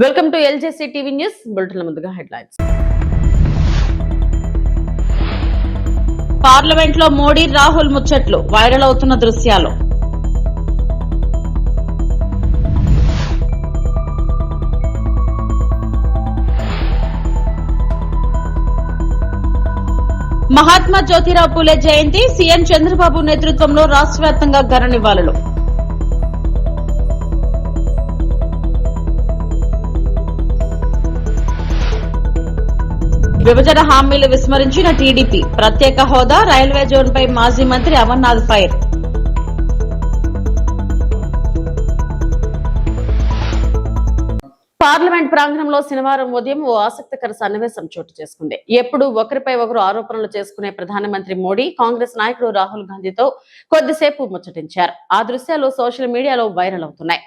Welcome to LJC TV news bulletin. ముందుగా headlines. Parliament లో మోడీ రాహుల్ ముచ్చట్లు వైరల్ అవుతున్న దృశ్యాలు. మహాత్మా జ్యోతిరావు పూలే జయంతి సీఎం చంద్రబాబు నేతృత్వంలో రాష్ట్ర వ్యాప్తంగా ఘన నివాళులు. విభజన హామీలు విస్మరించిన టీడీపీ ప్రత్యేక హోదా రైల్వే జోన్పై మాజీ మంత్రి అమర్నాథ్ ఫైర్. పార్లమెంట్ ప్రాంగణంలో శనివారం ఉదయం ఓ ఆసక్తికర సన్నివేశం చోటు చేసుకుంది. ఎప్పుడు ఒకరిపై ఒకరు ఆరోపణలు చేసుకునే ప్రధానమంత్రి మోడీ కాంగ్రెస్ నాయకుడు రాహుల్ గాంధీతో కొద్దిసేపు ముచ్చటించారు. ఆ దృశ్యాలు సోషల్ మీడియాలో వైరల్ అవుతున్నాయి.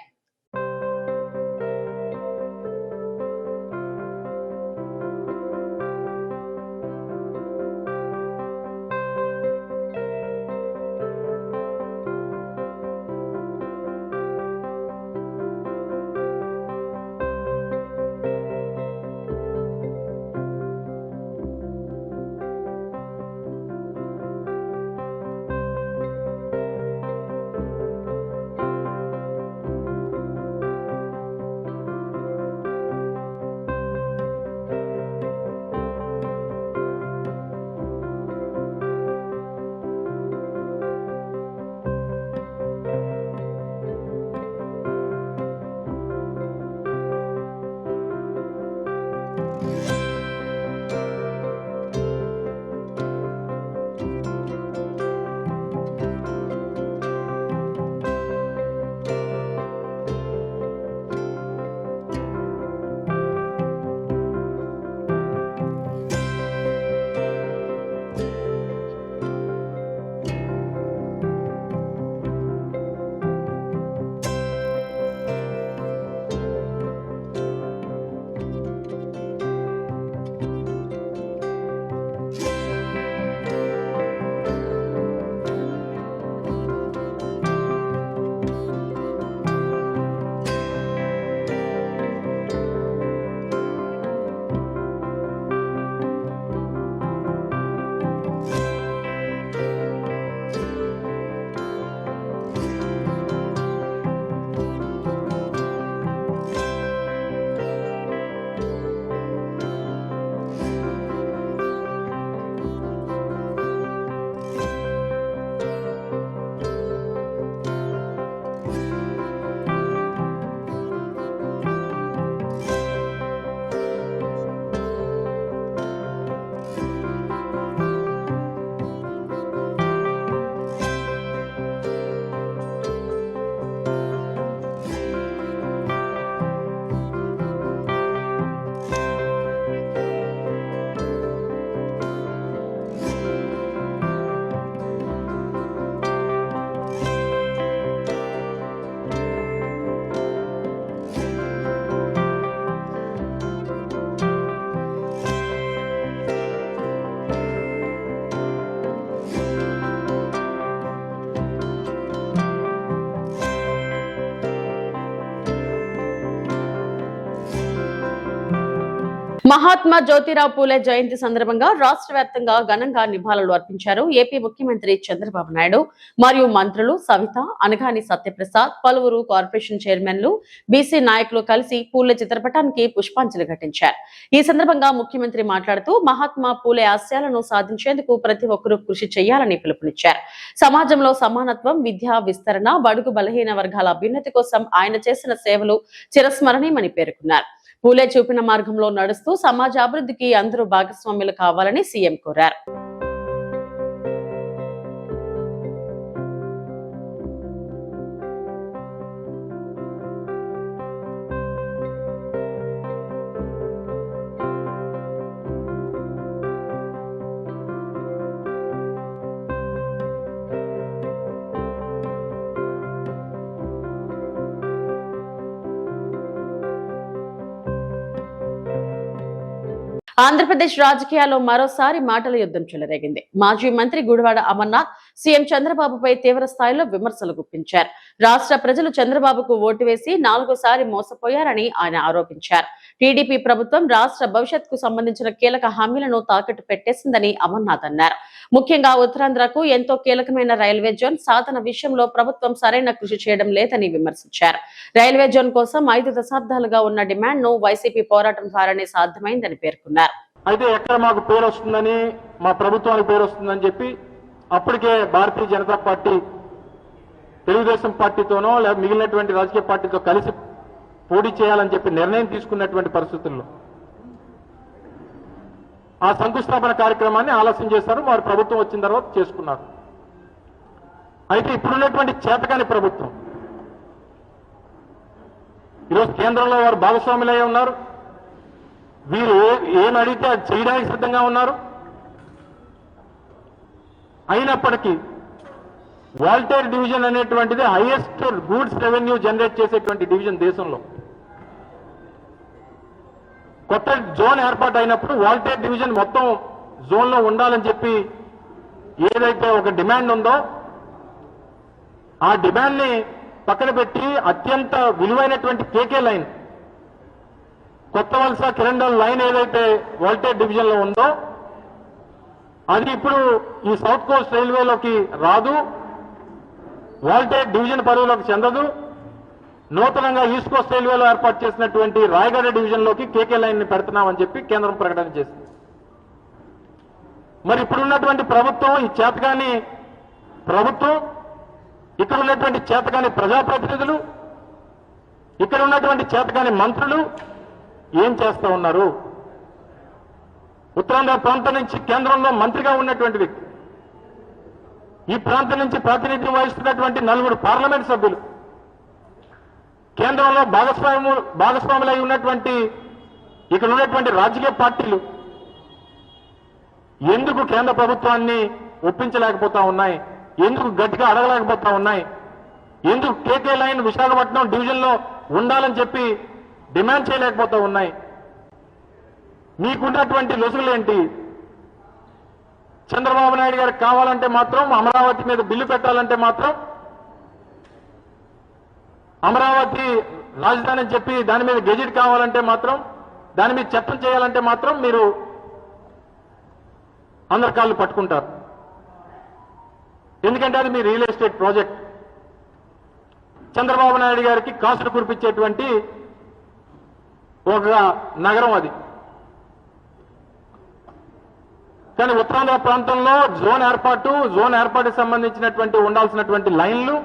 మహాత్మా జ్యోతిరావు పూలే జయంతి సందర్భంగా రాష్ట్ర వ్యాప్తంగా ఘనంగా నివాళులు అర్పించారు. ఏపీ ముఖ్యమంత్రి చంద్రబాబు నాయుడు మరియు మంత్రులు సవిత, అనగాని సత్యప్రసాద్, పలువురు కార్పొరేషన్ చైర్మన్లు, బీసీ నాయకులు కలిసి పూలే చిత్రపటానికి పుష్పాంజలి ఘటించారు. ఈ సందర్భంగా ముఖ్యమంత్రి మాట్లాడుతూ మహాత్మా పూలే ఆశయాలను సాధించేందుకు ప్రతి ఒక్కరూ కృషి చేయాలని పిలుపునిచ్చారు. సమాజంలో సమానత్వం, విద్యా విస్తరణ, బడుగు బలహీన వర్గాల అభ్యున్నతి కోసం ఆయన చేసిన సేవలు చిరస్మరణీయమని పేర్కొన్నారు. పూలే చూపిన మార్గంలో నడుస్తూ సమాజ అభివృద్ధికి అందరూ భాగస్వాములు కావాలని సీఎం కోరారు. ఆంధ్రప్రదేశ్ రాజకీయాల్లో మరోసారి మాటల యుద్ధం చెలరేగింది. మాజీ మంత్రి గుడివాడ అమర్నాథ్ సీఎం చంద్రబాబుపై తీవ్ర స్థాయిలో విమర్శలు గుప్పించారు. రాష్ట్ర ప్రజలు చంద్రబాబుకు ఓటు వేసి 4సారి మోసపోయారని ఆయన ఆరోపించారు. టీడీపీ ప్రభుత్వం రాష్ట్ర భవిష్యత్తుకు సంబంధించిన కీలక హామీలను తాకట్టు పెట్టేసిందని అమర్నాథ్ అన్నారు. ముఖ్యంగా ఉత్తరాంధ్రకు ఎంతో కీలకమైన రైల్వే జోన్ సాధన విషయంలో ప్రభుత్వం సరైన కృషి చేయడం లేదని విమర్శించారు. రైల్వే జోన్ కోసం 5 దశాబ్దాలుగా ఉన్న డిమాండ్ ను వైసీపీ పోరాటం ద్వారానే సాధ్యమైందని పేర్కొన్నారు. అయితే ఎక్కడ మాకు పేరు వస్తుందని, మా ప్రభుత్వానికి పేరు వస్తుందని చెప్పి అప్పటికే భారతీయ జనతా పార్టీ తెలుగుదేశం పార్టీతోనో లేదా మిగిలినటువంటి రాజకీయ పార్టీతో కలిసి పోటీ చేయాలని చెప్పి నిర్ణయం తీసుకున్నటువంటి పరిస్థితుల్లో ఆ శంకుస్థాపన కార్యక్రమాన్ని ఆలస్యం చేశారు. వారు ప్రభుత్వం వచ్చిన తర్వాత చేసుకున్నారు. అయితే ఇప్పుడున్నటువంటి చేతకాని ప్రభుత్వం ఈరోజు కేంద్రంలో వారు భాగస్వాములై ఉన్నారు. వీరు ఏం అడిగితే అది చేయడానికి సిద్ధంగా ఉన్నారు. అయినప్పటికీ వాల్టేర్ డివిజన్ అనేటువంటిది హైయెస్ట్ గూడ్స్ రెవెన్యూ జనరేట్ చేసేటువంటి డివిజన్ దేశంలో. కొత్త జోన్ ఏర్పాటు అయినప్పుడు వాల్టేర్ డివిజన్ మొత్తం జోన్లో ఉండాలని చెప్పి ఏదైతే ఒక డిమాండ్ ఉందో ఆ డిమాండ్ని పక్కన పెట్టి అత్యంత విలువైనటువంటి కేకే లైన్, కొత్త వలస కిరండల్ లైన్ ఏదైతే వాల్టేర్ డివిజన్ లో ఉందో అది ఇప్పుడు ఈ సౌత్ కోస్ట్ రైల్వేలోకి రాదు, వాల్టేర్ డివిజన్ పరిధిలోకి చెందదు. నూతనంగా ఈస్ట్ కోస్ట్ రైల్వేలో ఏర్పాటు చేసినటువంటి రాయగడ డివిజన్ లోకి కేకే లైన్ ని పెడుతున్నామని చెప్పి కేంద్రం ప్రకటన చేసింది. మరి ఇప్పుడున్నటువంటి ప్రభుత్వం, ఈ చేతకాని ప్రభుత్వం, ఇక్కడ ఉన్నటువంటి చేతకాని ప్రజాప్రతినిధులు, ఇక్కడ ఉన్నటువంటి చేతకాని మంత్రులు ఏం చేస్తా ఉన్నారు? ఉత్తరాంధ్ర ప్రాంతం నుంచి కేంద్రంలో మంత్రిగా ఉన్నటువంటి వ్యక్తి, ఈ ప్రాంతం నుంచి ప్రాతినిధ్యం వహిస్తున్నటువంటి 4 పార్లమెంట్ సభ్యులు, కేంద్రంలో భాగస్వాములై ఉన్నటువంటి ఇక్కడ ఉన్నటువంటి రాజకీయ పార్టీలు ఎందుకు కేంద్ర ప్రభుత్వాన్ని ఒప్పించలేకపోతా ఉన్నాయి? ఎందుకు గట్టిగా అడగలేకపోతా ఉన్నాయి? ఎందుకు కేకే లైన్ విశాఖపట్నం డివిజన్ లో ఉండాలని చెప్పి డిమాండ్ చేయలేకపోతా ఉన్నాయి? మీకున్నటువంటి లొసుగులేంటి? చంద్రబాబు నాయుడు గారికి కావాలంటే మాత్రం అమరావతి మీద బిల్లు పెట్టాలంటే మాత్రం, అమరావతి రాజధాని అని చెప్పి దాని మీద గెజిట్ కావాలంటే మాత్రం, దాని మీద చట్టం చేయాలంటే మాత్రం మీరు అందరి కాళ్ళు పట్టుకుంటారు. ఎందుకంటే అది మీ real estate project. Chandrababu Naidu గారికి కాసులు కురిపించేటువంటి ఒక నగరం అది. కానీ ఉత్తరాంధ్ర ప్రాంతంలో జోన్ ఏర్పాటుకు సంబంధించినటువంటి ఉండాల్సినటువంటి లైన్లు,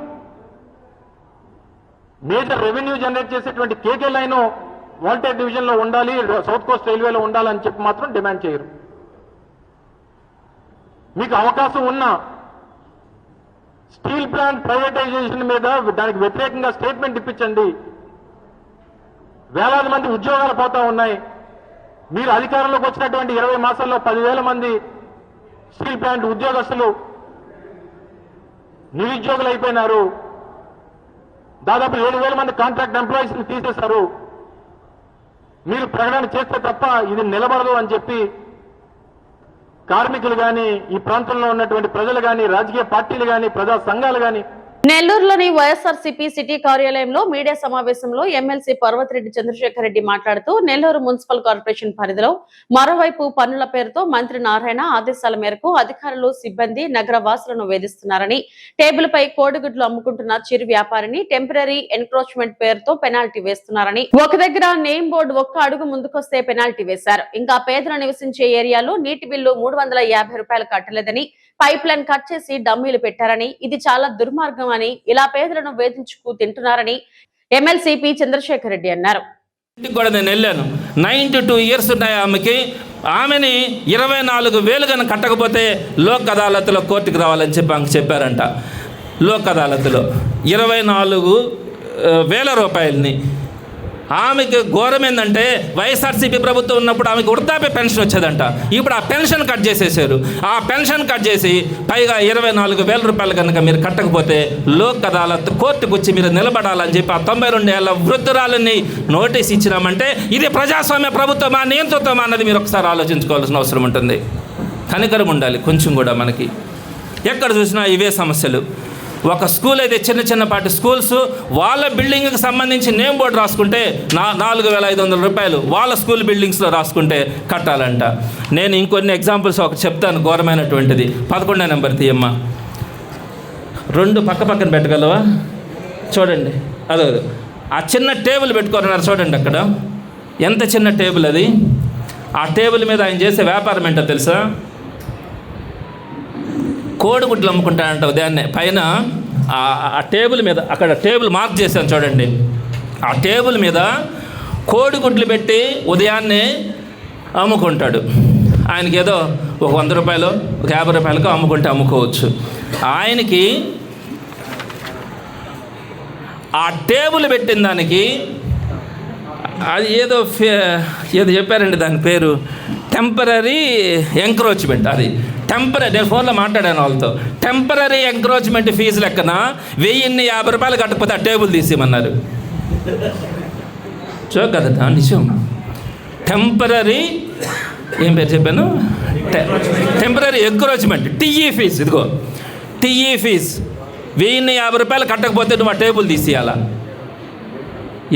మేజర్ రెవెన్యూ జనరేట్ చేసేటువంటి కేకే లైన్ వాల్టేర్ డివిజన్ లో ఉండాలి, సౌత్ కోస్ట్ రైల్వేలో ఉండాలని చెప్పి మాత్రం డిమాండ్ చేయరు. మీకు అవకాశం ఉన్నా స్టీల్ ప్లాంట్ ప్రైవేటైజేషన్ మీద దానికి వ్యతిరేకంగా స్టేట్మెంట్ ఇప్పించండి. వేలాది మంది ఉద్యోగాలు పోతా ఉన్నాయి. మీరు అధికారంలోకి వచ్చినటువంటి 20 మాసాల్లో 10,000 మంది స్టీల్ ప్లాంట్ ఉద్యోగస్తులు నిరుద్యోగులు అయిపోయినారు. దాదాపు 7,000 మంది కాంట్రాక్ట్ ఎంప్లాయీస్ ని తీసేశారు. మీరు ప్రకటన చేస్తే తప్ప ఇది నిలబడదు అని చెప్పి కార్మికులు కానీ, ఈ ప్రాంతంలో ఉన్నటువంటి ప్రజలు కానీ, రాజకీయ పార్టీలు కానీ, ప్రజా సంఘాలు కానీ. నెల్లూరులోని వైఎస్ఆర్సీపీ సిటీ కార్యాలయంలో మీడియా సమావేశంలో ఎమ్మెల్సీ పర్వతిరెడ్డి చంద్రశేఖర్ రెడ్డి మాట్లాడుతూ, నెల్లూరు మున్సిపల్ కార్పొరేషన్ పరిధిలో మరోవైపు పన్నుల పేరుతో మంత్రి నారాయణ ఆదేశాల మేరకు అధికారులు, సిబ్బంది నగర వాసులను వేధిస్తున్నారని, టేబుల్ పై కోడిగుడ్లు అమ్ముకుంటున్న చిరు వ్యాపారిని టెంపరరీ ఎన్క్రోచ్మెంట్ పేరుతో పెనాల్టీ వేస్తున్నారని, ఒక దగ్గర నేమ్ బోర్డు ఒక్క అడుగు ముందుకొస్తే పెనాల్టీ వేశారు. ఇంకా పేదలు నివసించే ఏరియాలో నీటి బిల్లు 350 రూపాయలు కట్టలేదని, పైప్ లైన్ కట్ చేసి డమ్మీలు పెట్టారని, ఇది చాలా దుర్మార్గం అని, ఇలా పేదలను వేధించుకు తింటున్నారని ఎమ్మెల్సీ పి చంద్రశేఖర్ రెడ్డి అన్నారు. కూడా నేను వెళ్ళాను. 92 ఇయర్స్ ఉన్నాయి ఆమెకి. ఆమెని 24,000 కనుక కట్టకపోతే లోక్ అదాలత్లో కోర్టుకు రావాలని చెప్పి ఆమెకు చెప్పారంట. లోక్ అదాలత్లో 24,000 రూపాయలని ఆమెకి ఘోరం ఏంటంటే వైఎస్ఆర్సీపీ ప్రభుత్వం ఉన్నప్పుడు ఆమెకి వృద్ధాప్య పెన్షన్ వచ్చేదంట. ఇప్పుడు ఆ పెన్షన్ కట్ చేసేసారు. ఆ పెన్షన్ కట్ చేసి పైగా 24,000 రూపాయలు కనుక మీరు కట్టకపోతే లోక్ అదాలత్ కోర్టుకు వచ్చి మీరు నిలబడాలని చెప్పి ఆ 92 ఏళ్ల వృద్ధురాలని నోటీస్ ఇచ్చినామంటే ఇది ప్రజాస్వామ్య ప్రభుత్వమా నియంతృత్వమా అన్నది మీరు ఒకసారి ఆలోచించుకోవాల్సిన అవసరం ఉంటుంది. కనికరం ఉండాలి కొంచెం కూడా మనకి. ఎక్కడ చూసినా ఇవే సమస్యలు. ఒక స్కూల్ అయితే చిన్నపాటి స్కూల్స్ వాళ్ళ బిల్డింగ్కి సంబంధించి నేమ్ బోర్డు రాసుకుంటే 4,500 రూపాయలు వాళ్ళ స్కూల్ బిల్డింగ్స్లో రాసుకుంటే కట్టాలంట. నేను ఇంకొన్ని ఎగ్జాంపుల్స్ ఒకటి చెప్తాను ఘోరమైనటువంటిది. 11వ నెంబర్ తీయమ్మా. 2 పక్కన పెట్టగలవా? చూడండి, అదో ఆ చిన్న టేబుల్ పెట్టుకున్నారు చూడండి. అక్కడ ఎంత చిన్న టేబుల్ అది. ఆ టేబుల్ మీద ఆయన చేసే వ్యాపారం ఏంటో తెలుసా? కోడిగుడ్లు అమ్ముకుంటాడంట ఉదయాన్నే. పైన ఆ టేబుల్ మీద, అక్కడ టేబుల్ మార్క్ చేశాను చూడండి, ఆ టేబుల్ మీద కోడిగుడ్లు పెట్టి ఉదయాన్నే అమ్ముకుంటాడు. ఆయనకి ఏదో ఒక 100 రూపాయలు, ఒక 50 రూపాయలకు అమ్ముకోవచ్చు. ఆయనకి ఆ టేబుల్ పెట్టిన దానికి అది ఏదో చెప్పారండి, దాని పేరు టెంపరీ ఎంక్రోచ్మెంట్. అది నేను ఫోన్లో మాట్లాడాను వాళ్ళతో. టెంపరీ ఎంక్రోచ్మెంట్ ఫీజు లెక్కన 1,050 రూపాయలు కట్టకపోతే ఆ టేబుల్ తీసేయమన్నారు. కదా నిజం. టెంపరీ ఏం పేరు చెప్పాను? Temporary encroachment, TE fee. ఇదిగో టీఈ ఫీజు 1,050 రూపాయలు కట్టకపోతే నువ్వు ఆ టేబుల్ తీసేయాలా?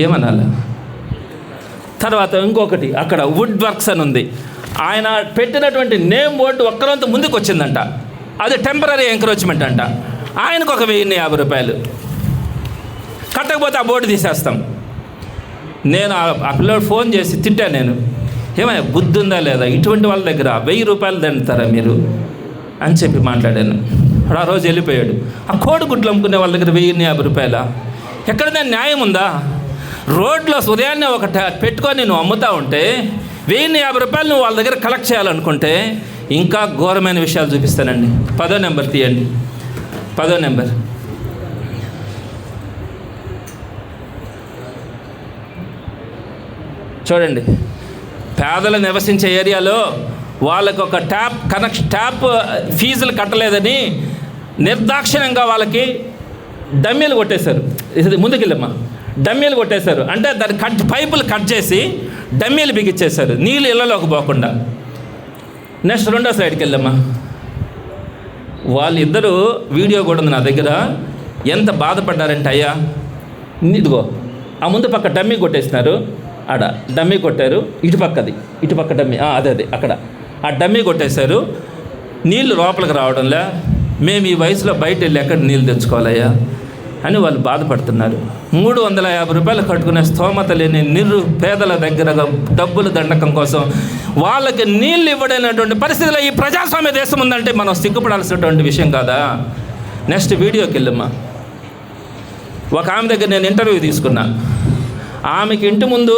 ఏమనాలా? తర్వాత ఇంకొకటి, అక్కడ వుడ్ వర్క్స్ అని ఉంది. ఆయన పెట్టినటువంటి నేమ్ బోర్డు ఒక్కరంత ముందుకు వచ్చిందంట. అది టెంపరీ ఎంక్రోచ్మెంట్ అంట. ఆయనకు ఒక 1,050 రూపాయలు కట్టకపోతే ఆ బోర్డు తీసేస్తాం. నేను ఆ పిల్లడు ఫోన్ చేసి తిట్టాను. నేను ఏమయ్యా బుద్ధి ఉందా లేదా, ఇటువంటి వాళ్ళ దగ్గర 1,000 రూపాయలు దండుతారా మీరు అని చెప్పి మాట్లాడాను. ఆ రోజు వెళ్ళిపోయాడు. ఆ కోడిగుడ్లు అమ్ముకునే వాళ్ళ దగ్గర 1,050 రూపాయలా? ఎక్కడైనా న్యాయం ఉందా? రోడ్లో ఉదయాన్నే పెట్టుకొని నువ్వు అమ్ముతా ఉంటే 1,050 రూపాయలు నువ్వు వాళ్ళ దగ్గర కలెక్ట్ చేయాలనుకుంటే ఇంకా ఘోరమైన విషయాలు చూపిస్తానండి. 10వ నెంబర్ తీయండి. 10వ నెంబర్. చూడండి, పేదలు నివసించే ఏరియాలో వాళ్ళకు ఒక ట్యాప్ ఫీజులు కట్టలేదని నిర్దాక్షిణ్యంగా వాళ్ళకి డమ్మీలు కొట్టేశారు. ఇది ముందుకెళ్ళమ్మా. డమ్మీలు కొట్టేశారు అంటే దాని పైపులు కట్ చేసి డమ్మీలు బిగించేశారు నీళ్ళు ఇళ్ళలోకి పోకుండా. నెక్స్ట్ 2వ స్లైడ్కి వెళ్ళమ్మా. వాళ్ళిద్దరూ వీడియో కూడా ఉంది నా దగ్గర. ఎంత బాధపడ్డారంటే, అయ్యా ఇదిగో ఆ ముందు పక్క డమ్మీ కొట్టేసినారు, ఆడ డమ్మీ కొట్టారు, ఇటుపక్క డమ్మీ, అదే అక్కడ ఆ డమ్మీ కొట్టేశారు. నీళ్ళు లోపలికి రావడంలే, మేము ఈ వయసులో బయట వెళ్ళి ఎక్కడ నీళ్ళు తెచ్చుకోవాలయ్యా అని వాళ్ళు బాధపడుతున్నారు. 350 రూపాయలు కట్టుకునే స్తోమత లేని పేదల దగ్గర డబ్బుల దండకం కోసం వాళ్ళకి నీళ్ళు ఇవ్వడైనటువంటి పరిస్థితిలో ఈ ప్రజాస్వామ్య దేశం ఉందంటే మనం సిగ్గుపడాల్సినటువంటి విషయం కాదా? నెక్స్ట్ వీడియోకి వెళ్ళమ్మా. ఒక ఆమె దగ్గర నేను ఇంటర్వ్యూ తీసుకున్నా. ఆమెకి ఇంటి ముందు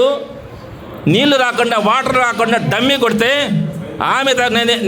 నీళ్లు రాకుండా, వాటర్ రాకుండా డమ్మీ కొడితే ఆమె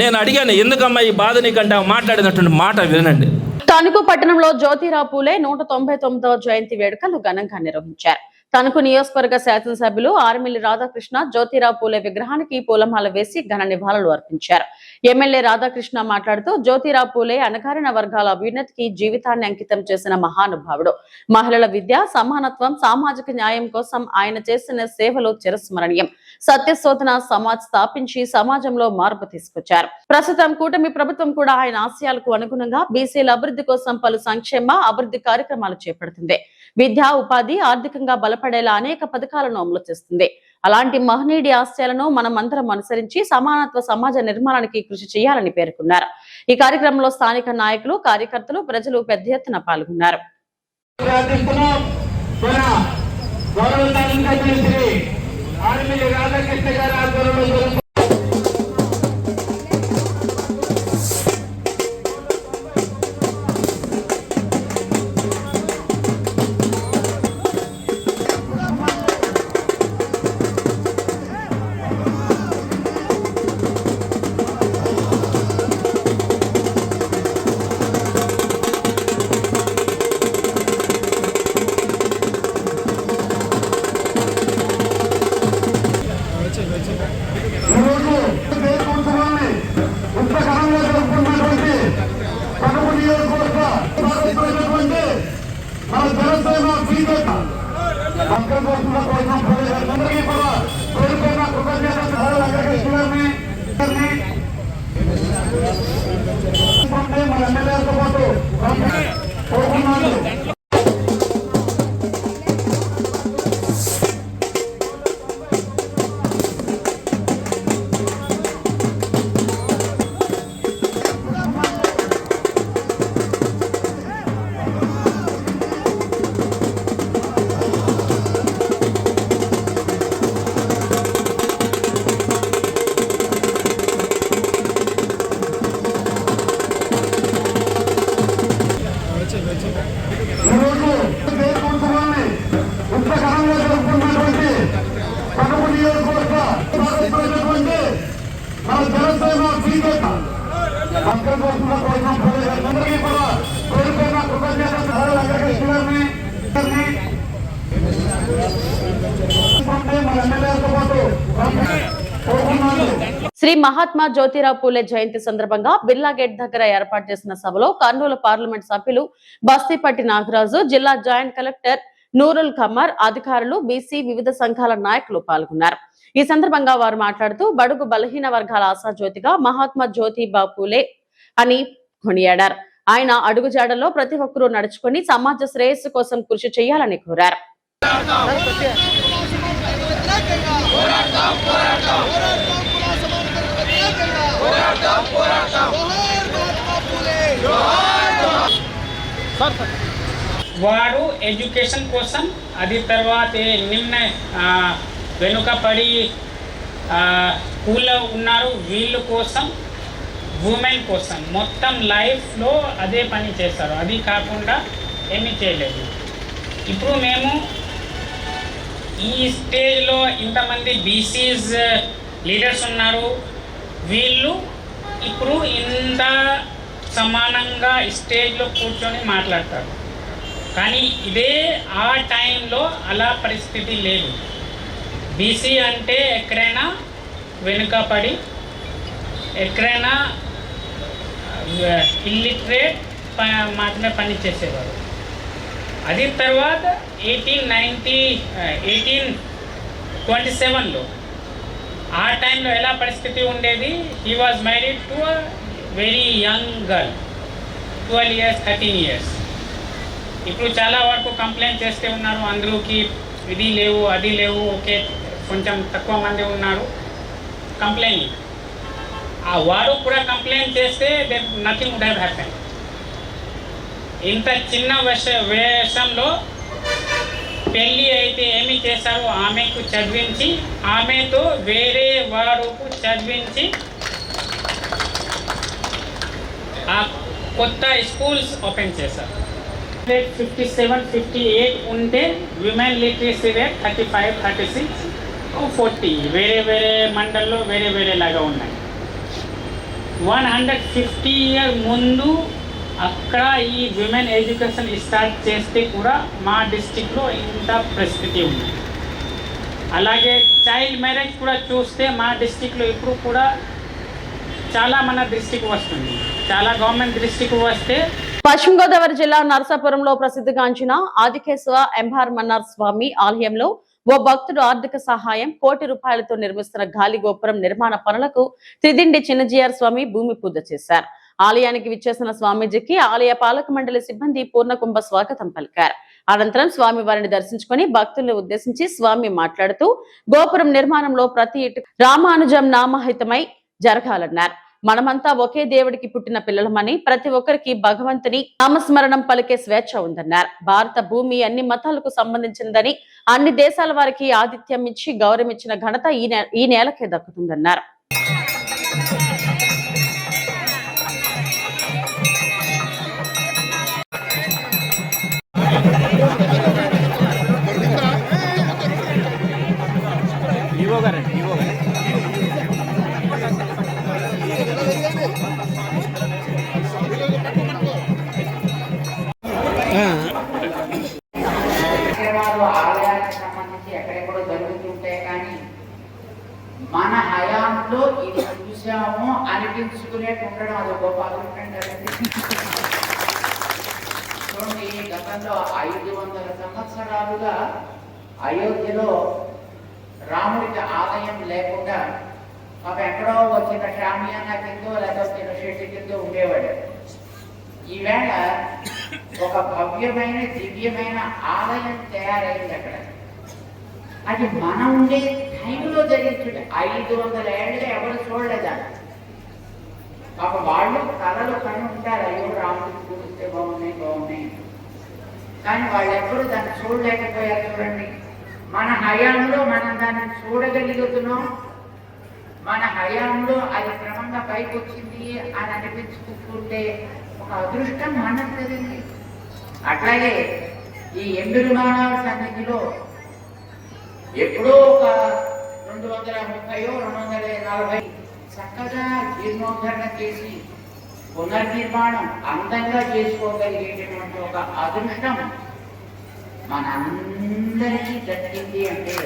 నేను అడిగాను, ఎందుకమ్మా ఈ బాధ నీకంటే మాట్లాడినటువంటి మాట వినండి. తణుకు పట్టణంలో జ్యోతిరావు పూలే 199వ జయంతి వేడుకలు ఘనంగా నిర్వహించారు. తణుకు నియోజకవర్గ శాసనసభ్యులు ఆర్మిల్లి రాధాకృష్ణ జ్యోతిరావు పూలే విగ్రహానికి పూలమాల వేసి ఘన నివాళులు అర్పించారు. ఎమ్మెల్యే రాధాకృష్ణ మాట్లాడుతూ జ్యోతిరావు పూలే అణగారిన వర్గాల అభ్యున్నతికి జీవితాన్ని అంకితం చేసిన మహానుభావుడు. మహిళల విద్య, సమానత్వం, సామాజిక న్యాయం కోసం ఆయన చేసిన సేవలు చిరస్మరణీయం. సత్యశోధన సమాజ్ స్థాపించి సమాజంలో మార్పు తీసుకొచ్చారు. ప్రస్తుతం కూటమి ప్రభుత్వం కూడా ఆయన ఆశయాలకు అనుగుణంగా బీసీల అభివృద్ధి కోసం పలు సంక్షేమ అభివృద్ధి కార్యక్రమాలు చేపడుతుంది. విద్యా, ఉపాధి, ఆర్థికంగా బలపడేలా అనేక పథకాలను అమలు చేస్తుంది. అలాంటి మహనీయుడి ఆశయాలను మనం అందరం అనుసరించి సమానత్వ సమాజ నిర్మాణానికి కృషి చేయాలని పేర్కొన్నారు. ఈ కార్యక్రమంలో స్థానిక నాయకులు, కార్యకర్తలు, ప్రజలు పెద్ద ఎత్తున పాల్గొన్నారు. ఈరోజు దేశోత్సవాన్ని ఇంత ఘనంగా జరుపుకున్నటువంటి కడప నియోజకవర్గ భాగమైనటువంటి మన జనసేన బీజేపీ పక్కన కోసం ప్రజలందరికీ కూడా పేరుపైన కృతజ్ఞతలు వెంకటేశ్వర గారిని మన ఎమ్మెల్యేలతో పాటు కోరుకున్నాను. ఈరోజు దేశోత్సవాన్ని ఇంత ఘనంగా జరుపుకున్నటువంటి కడప నియోజకవర్గ భాగమైనటువంటి మన జనసేన బీజేపీ పక్కన కోసం ప్రజలందరికీ కూడా పేరుపైన కృతజ్ఞతలు వెంకటేశ్వర గారిని మన ఎమ్మెల్యేలతో పాటు కోరుకున్నాను. శ్రీ మహాత్మా జ్యోతిరావు పూలే జయంతి సందర్భంగా బిర్లా గేట్ దగ్గర ఏర్పాటు చేసిన సభలో కర్నూలు పార్లమెంట్ సభ్యులు బస్తీపట్టి నాగరాజు, జిల్లా జాయింట్ కలెక్టర్ నూరుల్ ఖమర్, అధికారులు, బీసీ వివిధ సంఘాల నాయకులు పాల్గొన్నారు. ఈ సందర్భంగా వారు మాట్లాడుతూ బడుగు బలహీన వర్గాల ఆశాజ్యోతిగా మహాత్మా జ్యోతిబా పూలే అని కొనియాడారు. ఆయన అడుగుజాడల్లో ప్రతి ఒక్కరూ నడుచుకుని సమాజ శ్రేయస్సు కోసం కృషి చేయాలని కోరారు. వారు ఎడ్యుకేషన్ కోసం, అది తర్వాత నిమ్న వెనుకబడి స్కూల్లో ఉన్నారు వీళ్ళ కోసం, ఉమెన్ కోసం మొత్తం లైఫ్లో అదే పని చేస్తారు. అది కాకుండా ఏమీ చేయలేదు. ఇప్పుడు మేము ఈ స్టేజ్లో ఇంతమంది బీసీస్ లీడర్స్ ఉన్నారు. వీళ్ళు ఇప్పుడు ఇంత సమానంగా స్టేజ్లో కూర్చొని మాట్లాడతారు. కానీ ఇదే ఆ టైంలో అలా పరిస్థితి లేదు. బీసీ అంటే ఎక్కడైనా వెనుకబడి, ఎక్కడైనా ఇల్లిటరేట్ మాత్రమే పని చేసేవారు. అది తర్వాత 1827లో ఆ టైంలో ఎలా పరిస్థితి ఉండేది, he was married to a very young girl, 12 years 13 years. ఇప్పుడు చాలా వరకు కంప్లైంట్ చేస్తే ఉన్నారు, అందరూకి ఇది లేవు అది లేవు, ఓకే కొంచెం తక్కువ మంది ఉన్నారు కంప్లైంట్. ఆ వారు కూడా కంప్లైంట్ చేస్తే నథింగ్ వుడ్ హ్యావ్ హ్యాపెన్. ఇంత చిన్న వేషంలో పెళ్ళి అయితే ఏమి చేశారు, ఆమెకు చదివించి ఆమెతో వేరే వారుకు చదివించి ఆ కొత్త స్కూల్స్ ఓపెన్ చేశారు. 57-58 ఉంటే విమెన్ లిటరసీ రేట్ 35-36-40 వేరే వేరే మండల్లో వేరే వేరే లాగా ఉన్నాయి. 150 years ముందు అక్కడ ఈ విమెన్ ఎడ్యుకేషన్ స్టార్ట్ చేస్తే కూడా మా డిస్టిక్లో ఇంత పరిస్థితి ఉంది. అలాగే చైల్డ్ మ్యారేజ్ కూడా చూస్తే మా డిస్టిక్లో ఇప్పుడు కూడా చాలా మన దృష్టికి వస్తుంది, చాలా గవర్నమెంట్ దృష్టికి వస్తే. పశ్చిమ గోదావరి జిల్లా నరసాపురంలో ప్రసిద్ధిగాంచిన ఆదికేశవ ఎంహార్మన్నార్ స్వామి ఆలయంలో ఓ భక్తుడు ఆర్థిక సహాయం ₹1 కోటి నిర్మిస్తున్న గాలి గోపురం నిర్మాణ పనులకు త్రిదిండి చిన్నజీఆర్ స్వామి భూమి పూజ చేశారు. ఆలయానికి విచ్చేసిన స్వామీజీకి ఆలయ పాలక మండలి సిబ్బంది పూర్ణకుంభ స్వాగతం పలికారు. అనంతరం స్వామి వారిని దర్శించుకుని భక్తులను ఉద్దేశించి స్వామి మాట్లాడుతూ గోపురం నిర్మాణంలో ప్రతి ఇటు రామానుజం నామహితమై జరగాలన్నారు. మనమంతా ఒకే దేవుడికి పుట్టిన పిల్లలమని, ప్రతి ఒక్కరికి భగవంతుని నామస్మరణం పలికే స్వేచ్ఛ ఉందన్నారు. భారత భూమి అన్ని మతాలకు సంబంధించిందని, అన్ని దేశాల వారికి ఆతిథ్యం ఇచ్చి గౌరవించిన ఘనత ఈ నేలకే దక్కుతుందన్నారు. ఆలయానికి సంబంధించి ఎక్కడెక్కడో జరుగుతుంటే కానీ మన హయాంలో ఇది చూసాము అనిపించుకునేట్టు ఉండడం అది గొప్ప అదృష్టం కదండి. చూడండి, గతంలో 500 సంవత్సరాలుగా అయోధ్యలో రాముడికి ఆలయం లేకుండా మాకు ఎక్కడో వచ్చిన షామియానా కిందో లేదా చిన్న షెట్టి కిందో ఉండేవాడు. ఈవేళ ఒక భవ్యమైన దివ్యమైన ఆలయం తయారైంది అక్కడ. అది మనం ఉండే టైంలో జరిగింది. 500 ఏళ్ళు ఎవరు చూడలేదా? పాప వాళ్ళు కళలు కను ఉంటారు, అయ్యో రాముడికి చూపిస్తే బాగున్నాయి. కానీ వాళ్ళు ఎప్పుడు దాన్ని చూడలేకపోయారు. చూడండి, మన హయాంలో మనం దాన్ని చూడగలుగుతున్నాం. మన హయాంలో అది క్రమంగా పైకి వచ్చింది అని అనిపించుకుంటుంటే ఒక అదృష్టం మనకు కదండి. అట్లాగే ఈ ఎంబెరుమానాల సన్నిధిలో ఎప్పుడో ఒక 230 240 చక్కగా జీర్ణోద్ధరణ చేసి పునర్నిర్మాణం అందంగా చేసుకోగలిగేటటువంటి ఒక అదృష్టం మనందరికీ దక్కింది అంటే,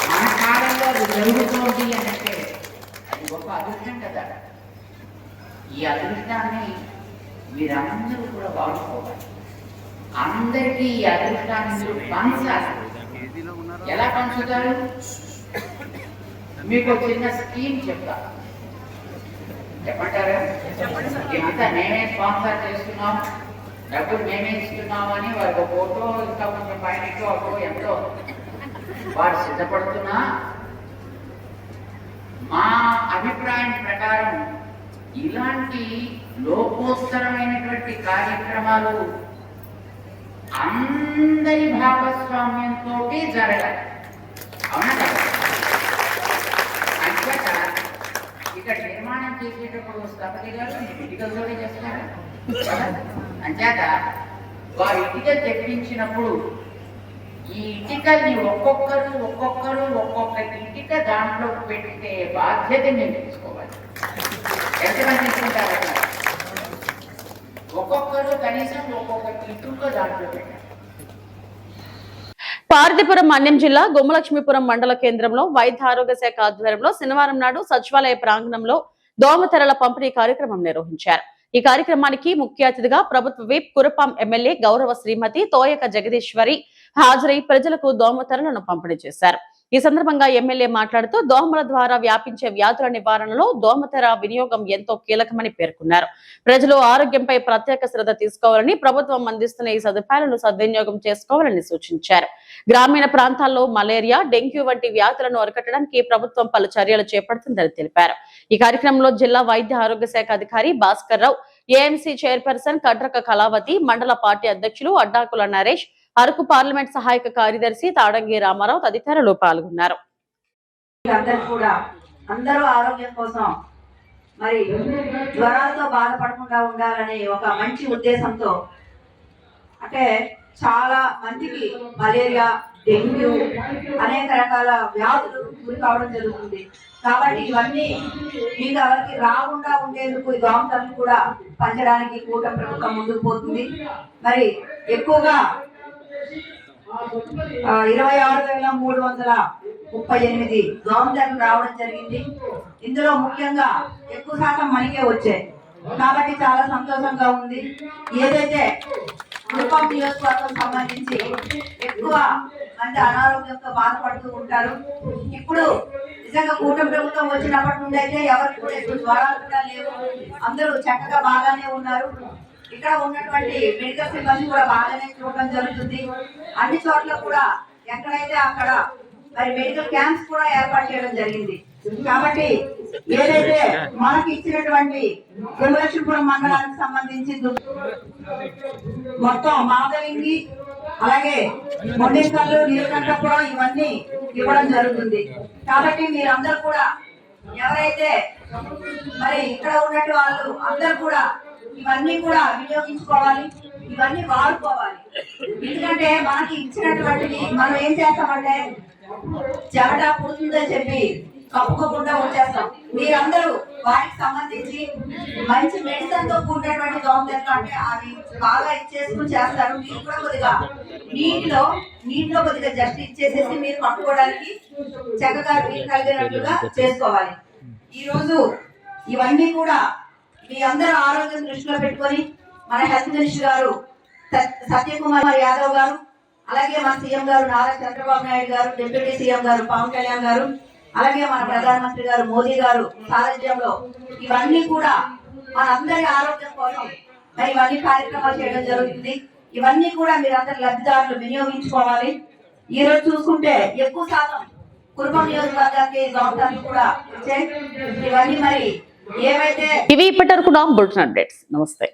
మన కాలంలో అది జరుగుతోంది అని అంటే అది గొప్ప అదృష్టం కదా. ఈ అదృష్టాన్ని మీరందరూ కూడా వాడుకోవాలి. అందరికీ ఈ అదృష్టాన్ని మీరు పంచాలి. ఎలా పంచుతారు? మీకు చిన్న స్కీమ్ చెప్తా, చెప్పంటారా? ఇదంతా మేమే స్పాన్సర్ చేస్తున్నాం, డబ్బులు మేమే ఇస్తున్నాం అని వారికి ఫోటో ఇంకా కొంచెం పైనకో అక్కడో ఎంతో వారు సిద్ధపడుతున్నా, మా అభిప్రాయం ప్రకారం ఇలాంటి లోకోత్తరమైనటువంటి కార్యక్రమాలు అందరి భాగస్వామ్యంతో జరగాలి. అవునా కదా? అంచేత ఇక్కడ నిర్మాణం చేసేటప్పుడు స్థపతి గారు ఇటుకలతోనే చేస్తున్నారా? అంచేత వారు ఇటుక తెప్పించినప్పుడు ఈ ఇటుకల్ని ఒక్కొక్కరు ఒక్కొక్క ఇటుక దాంట్లో పెట్టే బాధ్యత మేము తీసుకోవాలి. ఎంతమంది తీసుకుంటారు? ఒక్కొక్కరు కనీసం ఒక్కొక్క ఇటుక దాంట్లో పెట్టాలి. పార్వతీపురం మన్యం జిల్లా గుమ్మలక్ష్మీపురం మండల కేంద్రంలో వైద్య ఆరోగ్య శాఖ ఆధ్వర్యంలో శనివారం నాడు సచివాలయ ప్రాంగణంలో దోమతెరల పంపిణీ కార్యక్రమం నిర్వహించారు. ఈ కార్యక్రమానికి ముఖ్య అతిథిగా ప్రభుత్వ విప్ కురపాం ఎమ్మెల్యే గౌరవ శ్రీమతి తోయక జగదీశ్వరి హాజరై ప్రజలకు దోమతెరలను పంపిణీ చేశారు. ఈ సందర్భంగా ఎమ్మెల్యే మాట్లాడుతూ దోమల ద్వారా వ్యాపించే వ్యాధుల నివారణలో దోమతెర వినియోగం ఎంతో కీలకమని పేర్కొన్నారు. ప్రజలు ఆరోగ్యంపై ప్రత్యేక శ్రద్ధ తీసుకోవాలని, ప్రభుత్వం అందిస్తున్న ఈ సదుపాయాలను సద్వినియోగం చేసుకోవాలని సూచించారు. గ్రామీణ ప్రాంతాల్లో మలేరియా, డెంగ్యూ వంటి వ్యాధులను అరికట్టడానికి ప్రభుత్వం పలు చర్యలు చేపడుతుందని తెలిపారు. ఈ కార్యక్రమంలో జిల్లా వైద్య ఆరోగ్య శాఖ అధికారి భాస్కర్ రావు, ఏఎంసీ చైర్పర్సన్ కడ్రక కళావతి, మండల పార్టీ అధ్యక్షులు అడ్డాకుల నరేష్, అరకు పార్లమెంట్ సహాయక కార్యదర్శి తాడంగి రామారావు తదితరులు పాల్గొన్నారు. అందరూ ఆరోగ్యం కోసం మరి జ్వరాలతో బాధపడకుండా ఉండాలనే ఒక మంచి ఉద్దేశంతో, అంటే చాలా మందికి మలేరియా, డెంగ్యూ అనేక రకాల వ్యాధులు గురి కావడం జరుగుతుంది. కాబట్టి ఇవన్నీ మీకు ఎవరికి రాకుండా ఉండేందుకు ఈ దోమతెరలు కూడా పంచడానికి కూటమి ప్రభుత్వం ముందుకు పోతుంది. మరి ఎక్కువగా 26,338 దోమతెరలు రావడం జరిగింది. ఇందులో ముఖ్యంగా ఎక్కువ శాతం మనకే వచ్చాయి. కాబట్టి చాలా సంతోషంగా ఉంది. ఏదైతే కుటుంబం నియోజకవర్గం సంబంధించి ఎక్కువ మంది అనారోగ్యంతో బాధపడుతూ ఉంటారు. ఇప్పుడు నిజంగా కూటమి ప్రభుత్వం వచ్చినప్పటి నుండి అయితే ఎవరికి కూడా ఎక్కువ జ్వరాలు కూడా లేవు. అందరూ చక్కగా బాగానే ఉన్నారు. ఇక్కడ ఉన్నటువంటి మెడికల్ సిబ్బంది కూడా బాగానే చూడడం జరుగుతుంది. అన్ని చోట్ల కూడా ఎక్కడైతే అక్కడ మరి మెడికల్ క్యాంప్స్ కూడా ఏర్పాటు చేయడం జరిగింది. కాబట్టి ఏదైతే మనకి ఇచ్చినటువంటి గుమ్మలక్ష్మీపురం మండలానికి సంబంధించి మొత్తం మాదలింగి, అలాగే మొండేకల్లు, నీలకంఠపురం ఇవన్నీ ఇవ్వడం జరుగుతుంది. కాబట్టి మీరందరూ కూడా ఎవరైతే మరి ఇక్కడ ఉన్నట్టు వాళ్ళు అందరూ కూడా ఇవన్నీ కూడా వినియోగించుకోవాలి, ఇవన్నీ వాడుకోవాలి. ఎందుకంటే మనకి ఇచ్చినటువంటిది మనం ఏం చేస్తామంటే చెమట పుడుతుందని చెప్పి కప్పుకోకుండా వచ్చేస్తాం. మీరందరూ వాటికి సంబంధించి మంచి మెడిసిన్ తో కూడినటువంటి దోమ తెరలు అంటే అవి బాగా ఇచ్చేసుకుని చేస్తారు. మీరు కూడా కొద్దిగా నీటిలో కొద్దిగా జస్ట్ ఇచ్చేసేసి మీరు కప్పుకోవడానికి చక్కగా వీలు కలిగినట్లుగా చేసుకోవాలి. ఈ రోజు ఇవన్నీ కూడా మీ అందరూ ఆరోగ్యం దృష్టిలో పెట్టుకొని మన హెల్త్ మినిస్టర్ గారు సత్యకుమార్ యాదవ్ గారు, అలాగే మన సీఎం గారు నారా చంద్రబాబు నాయుడు గారు, డిప్యూటీ సీఎం గారు పవన్ కళ్యాణ్ గారు, అలాగే మన ప్రధానమంత్రి గారు మోదీ గారు సారథ్యంలో ఇవన్నీ కూడా మన అందరి ఆరోగ్యం కోసం మరి ఇవన్నీ కార్యక్రమాలు చేయడం జరుగుతుంది. ఇవన్నీ కూడా మీరందరూ లబ్ధిదారులు వినియోగించుకోవాలి. ఈ రోజు చూసుకుంటే ఎక్కువ శాతం కుటుంబ నియోజకవర్గానికి గవర్నమెంట్ కూడా వచ్చాయి. ఇవన్నీ మరి ఏవైతే ఇవి ఇప్పటి వరకు నా బులెటిన్ అప్డేట్స్. నమస్తే.